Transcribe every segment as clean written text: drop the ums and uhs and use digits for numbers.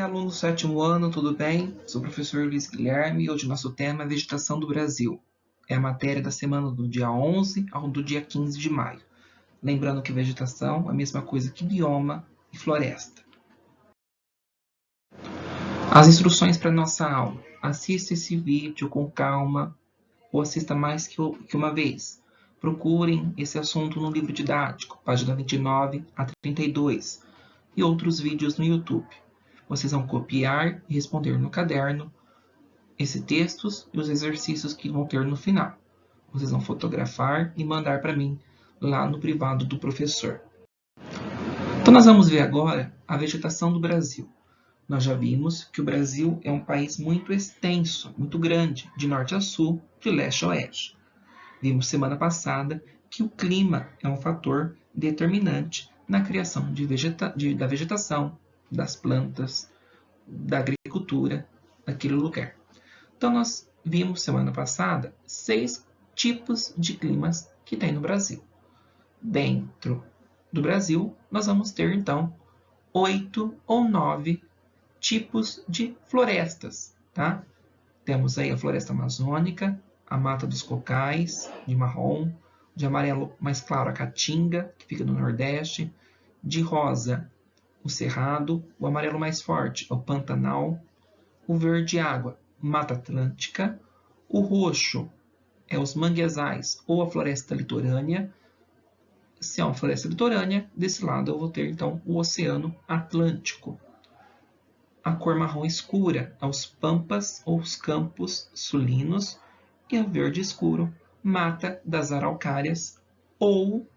dia, aluno do 7º ano, tudo bem? Sou o professor Luiz Guilherme e hoje nosso tema é Vegetação do Brasil. É a matéria da semana do dia 11 ao do dia 15 de maio. Lembrando que vegetação é a mesma coisa que bioma e floresta. As instruções para nossa aula. Assista esse vídeo com calma ou assista mais que uma vez. Procurem esse assunto no livro didático, página 29 a 32, e outros vídeos no YouTube. Vocês vão copiar e responder no caderno esses textos e os exercícios que vão ter no final. Vocês vão fotografar e mandar para mim lá no privado do professor. Então nós vamos ver agora a vegetação do Brasil. Nós já vimos que o Brasil é um país muito extenso, muito grande, de norte a sul, de leste a oeste. Vimos semana passada que o clima é um fator determinante na criação da vegetação, das plantas, da agricultura daquele lugar. Então nós vimos semana passada 6 tipos de climas que tem no Brasil. Dentro do Brasil, nós vamos ter então 8 ou 9 tipos de florestas, tá? Temos aí a floresta amazônica, a mata dos cocais, de marrom, de amarelo mais claro a caatinga, que fica no Nordeste, de rosa o cerrado, o amarelo mais forte é o Pantanal, o verde água, Mata Atlântica, o roxo é os manguezais ou a floresta litorânea. Se é uma floresta litorânea, desse lado eu vou ter então o Oceano Atlântico. A cor marrom escura é os pampas ou os campos sulinos e a verde escuro, Mata das Araucárias ou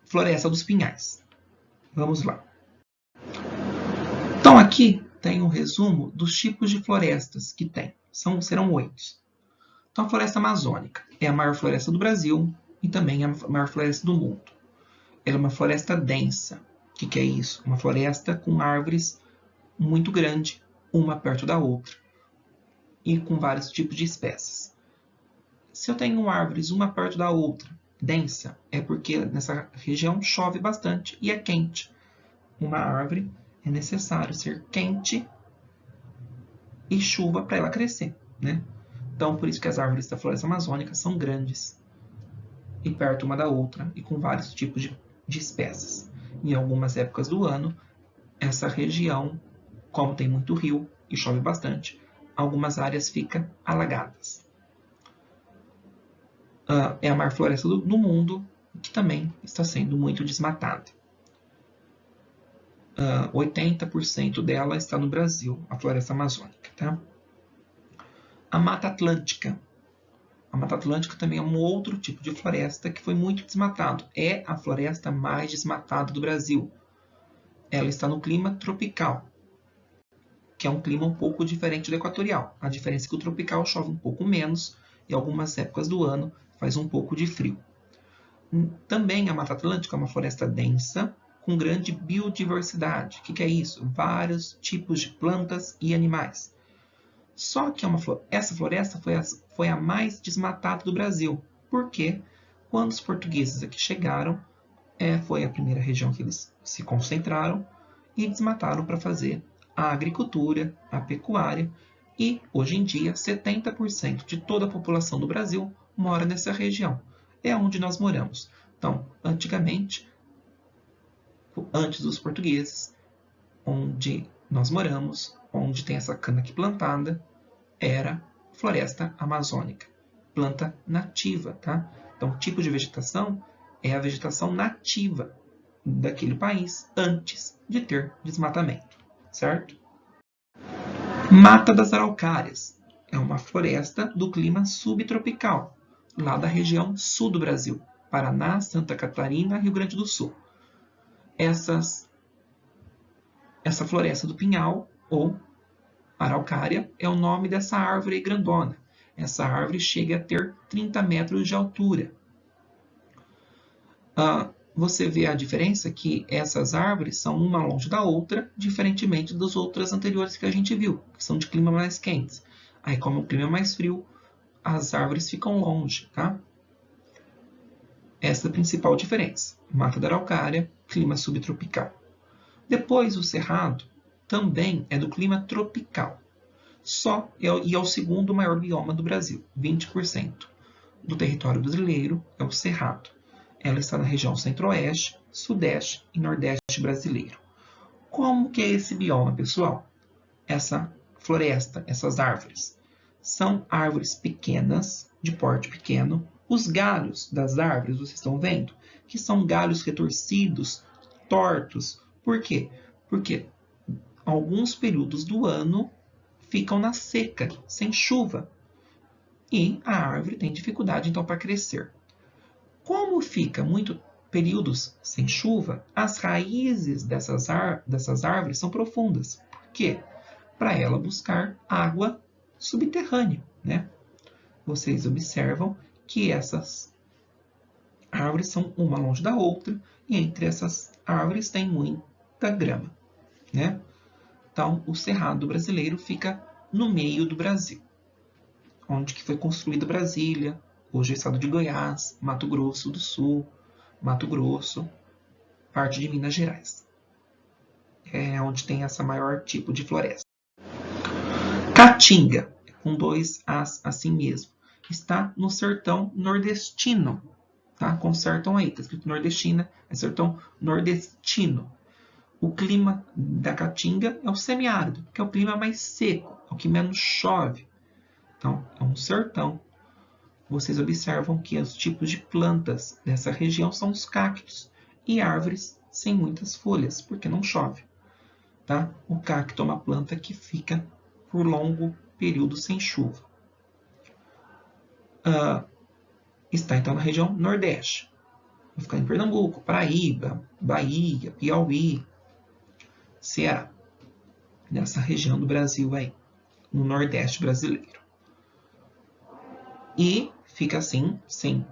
Floresta dos Pinhais. Vamos lá. Então aqui tem um resumo dos tipos de florestas que tem. Serão 8. Então a floresta amazônica é a maior floresta do Brasil e também a maior floresta do mundo. Ela é uma floresta densa. O que é isso? Uma floresta com árvores muito grandes, uma perto da outra, e com vários tipos de espécies. Se eu tenho árvores uma perto da outra, densa, é porque nessa região chove bastante e é quente. Uma árvore é necessário ser quente e chuva para ela crescer, né? Então, por isso que as árvores da floresta amazônica são grandes e perto uma da outra e com vários tipos de espécies. Em algumas épocas do ano, essa região, como tem muito rio e chove bastante, algumas áreas ficam alagadas. É a maior floresta do mundo, que também está sendo muito desmatada. 80% dela está no Brasil, a floresta amazônica. Tá? A Mata Atlântica. A Mata Atlântica também é um outro tipo de floresta que foi muito desmatado. É a floresta mais desmatada do Brasil. Ela está no clima tropical, que é um clima um pouco diferente do equatorial. A diferença é que o tropical chove um pouco menos e algumas épocas do ano faz um pouco de frio. Também a Mata Atlântica é uma floresta densa, com grande biodiversidade. O que é isso? Vários tipos de plantas e animais. Só que essa floresta foi a mais desmatada do Brasil. Por quê? Quando os portugueses aqui chegaram, foi a primeira região que eles se concentraram e desmataram para fazer a agricultura, a pecuária. E, hoje em dia, 70% de toda a população do Brasil mora nessa região. É onde nós moramos. Então, antigamente, antes dos portugueses, onde nós moramos, onde tem essa cana aqui plantada, era floresta amazônica, planta nativa, tá? Então, o tipo de vegetação é a vegetação nativa daquele país antes de ter desmatamento, certo? Mata das Araucárias é uma floresta do clima subtropical, lá da região sul do Brasil, Paraná, Santa Catarina, Rio Grande do Sul. Essa floresta do pinhal, ou araucária, é o nome dessa árvore grandona. Essa árvore chega a ter 30 metros de altura. Você vê a diferença que essas árvores são uma longe da outra, diferentemente das outras anteriores que a gente viu, que são de clima mais quentes. Aí, como o clima é mais frio, as árvores ficam longe, tá? Essa é a principal diferença. Mata da Araucária, clima subtropical. Depois, o Cerrado também é do clima tropical. E é o segundo maior bioma do Brasil, 20% do território brasileiro é o Cerrado. Ela está na região centro-oeste, sudeste e nordeste brasileiro. Como que é esse bioma, pessoal? Essa floresta, essas árvores. São árvores pequenas, de porte pequeno. Os galhos das árvores, vocês estão vendo? Que são galhos retorcidos, tortos. Por quê? Porque alguns períodos do ano ficam na seca, sem chuva. E a árvore tem dificuldade, então, para crescer. Como fica muito períodos sem chuva, as raízes dessas árvores são profundas. Por quê? Para ela buscar água subterrânea, né? Vocês observam que essas árvores são uma longe da outra e entre essas árvores tem muita grama, né? Então, o Cerrado brasileiro fica no meio do Brasil, onde que foi construída Brasília, hoje é o estado de Goiás, Mato Grosso do Sul, Mato Grosso, parte de Minas Gerais. É onde tem essa maior tipo de floresta. Caatinga, com 2 As assim mesmo, está no sertão nordestino. Tá? Consertam aí, está escrito nordestina, é sertão nordestino. O clima da Caatinga é o semiárido, que é o clima mais seco, é o que menos chove. Então, é um sertão. Vocês observam que os tipos de plantas dessa região são os cactos e árvores sem muitas folhas, porque não chove. Tá? O cacto é uma planta que fica por longo período sem chuva. Está então na região Nordeste. Vai ficar em Pernambuco, Paraíba, Bahia, Piauí, Ceará. Nessa região do Brasil aí, no Nordeste brasileiro. E fica assim, sem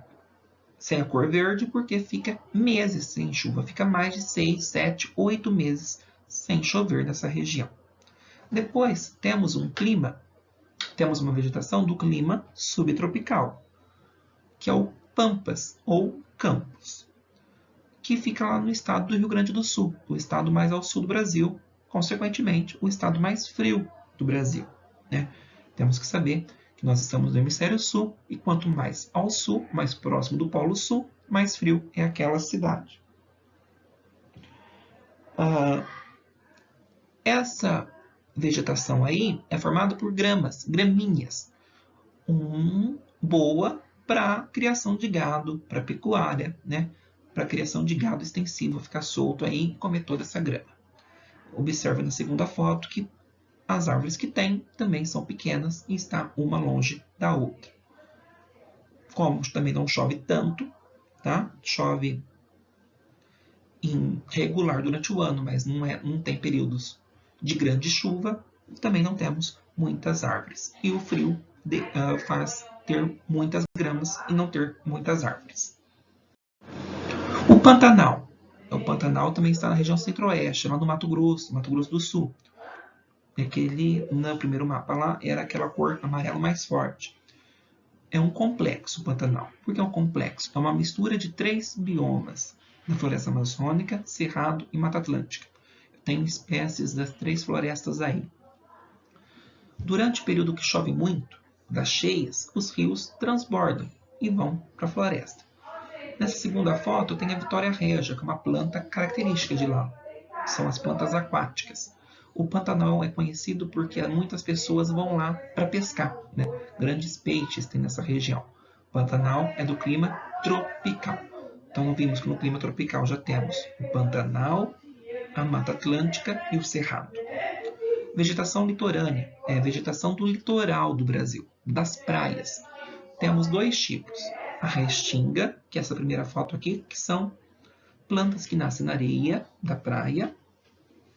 a cor verde, porque fica meses sem chuva. Fica mais de 6, 7, 8 meses sem chover nessa região. Depois temos uma vegetação do clima subtropical, que é o Pampas ou Campos, que fica lá no estado do Rio Grande do Sul, o estado mais ao sul do Brasil, consequentemente, o estado mais frio do Brasil. Né? Temos que saber que nós estamos no hemisfério sul e quanto mais ao sul, mais próximo do Polo Sul, mais frio é aquela cidade. Essa vegetação aí é formada por graminhas, boa para criação de gado, para pecuária, né? Para criação de gado extensivo, ficar solto aí e comer toda essa grama. Observe na segunda foto que as árvores que tem também são pequenas e está uma longe da outra. Como também não chove tanto, tá? Chove irregular durante o ano, mas não tem períodos de grande chuva, também não temos muitas árvores. E o frio faz ter muitas gramas e não ter muitas árvores. O Pantanal. O Pantanal também está na região centro-oeste, lá no Mato Grosso do Sul. No primeiro mapa lá, era aquela cor amarelo mais forte. É um complexo, o Pantanal. Por que é um complexo? É uma mistura de 3 biomas, da floresta amazônica, cerrado e mata atlântica. Tem espécies das 3 florestas aí. Durante o período que chove muito, das cheias, os rios transbordam e vão para a floresta. Nessa segunda foto tem a Vitória Regia, que é uma planta característica de lá. São as plantas aquáticas. O Pantanal é conhecido porque muitas pessoas vão lá para pescar. Né? Grandes peixes tem nessa região. O Pantanal é do clima tropical. Então, nós vimos que no clima tropical já temos o Pantanal, a Mata Atlântica e o Cerrado. Vegetação litorânea é a vegetação do litoral do Brasil, das praias. Temos 2 tipos. A restinga, que é essa primeira foto aqui, que são plantas que nascem na areia da praia,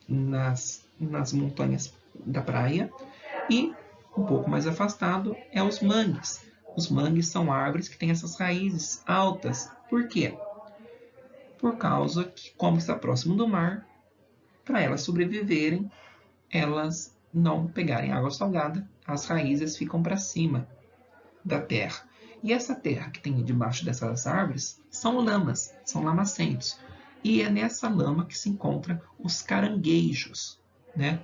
nas montanhas da praia, e um pouco mais afastado é os mangues. Os mangues são árvores que têm essas raízes altas. Por quê? Por causa que, como está próximo do mar, para elas sobreviverem, elas não pegarem água salgada, as raízes ficam para cima da terra. E essa terra que tem debaixo dessas árvores são lamas, são lamacentos. E é nessa lama que se encontram os caranguejos, né?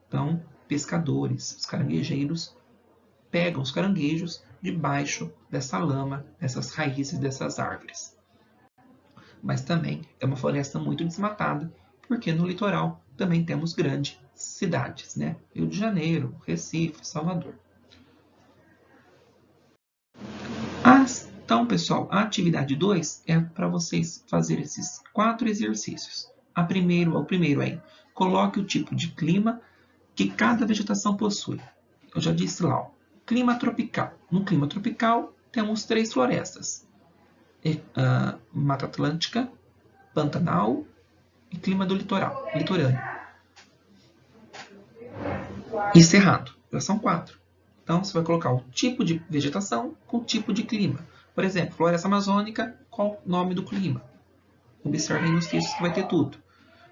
Então, pescadores, os caranguejeiros pegam os caranguejos debaixo dessa lama, dessas raízes dessas árvores. Mas também é uma floresta muito desmatada, porque no litoral também temos grandes cidades, né? Rio de Janeiro, Recife, Salvador. Então, pessoal, a atividade 2 é para vocês fazerem esses 4 exercícios. O primeiro é: coloque o tipo de clima que cada vegetação possui. Eu já disse lá, ó, clima tropical. No clima tropical, temos 3 florestas: Mata Atlântica, Pantanal e clima do litorâneo. E Cerrado. Já são 4. Então, você vai colocar o tipo de vegetação com o tipo de clima. Por exemplo, floresta amazônica, qual o nome do clima? Observem nos textos que vai ter tudo.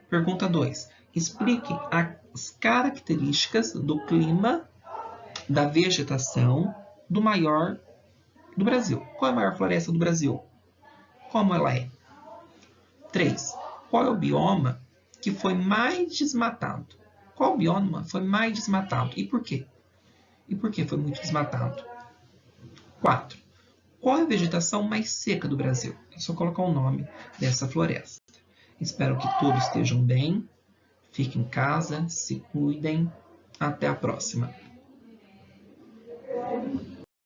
Pergunta 2. Explique as características do clima da vegetação do maior do Brasil. Qual é a maior floresta do Brasil? Como ela é? 3. Qual é o bioma que foi mais desmatado? Qual bioma foi mais desmatado e por quê? E por que foi muito desmatado? 4. Qual é a vegetação mais seca do Brasil? É só colocar o nome dessa floresta. Espero que todos estejam bem. Fiquem em casa, se cuidem. Até a próxima.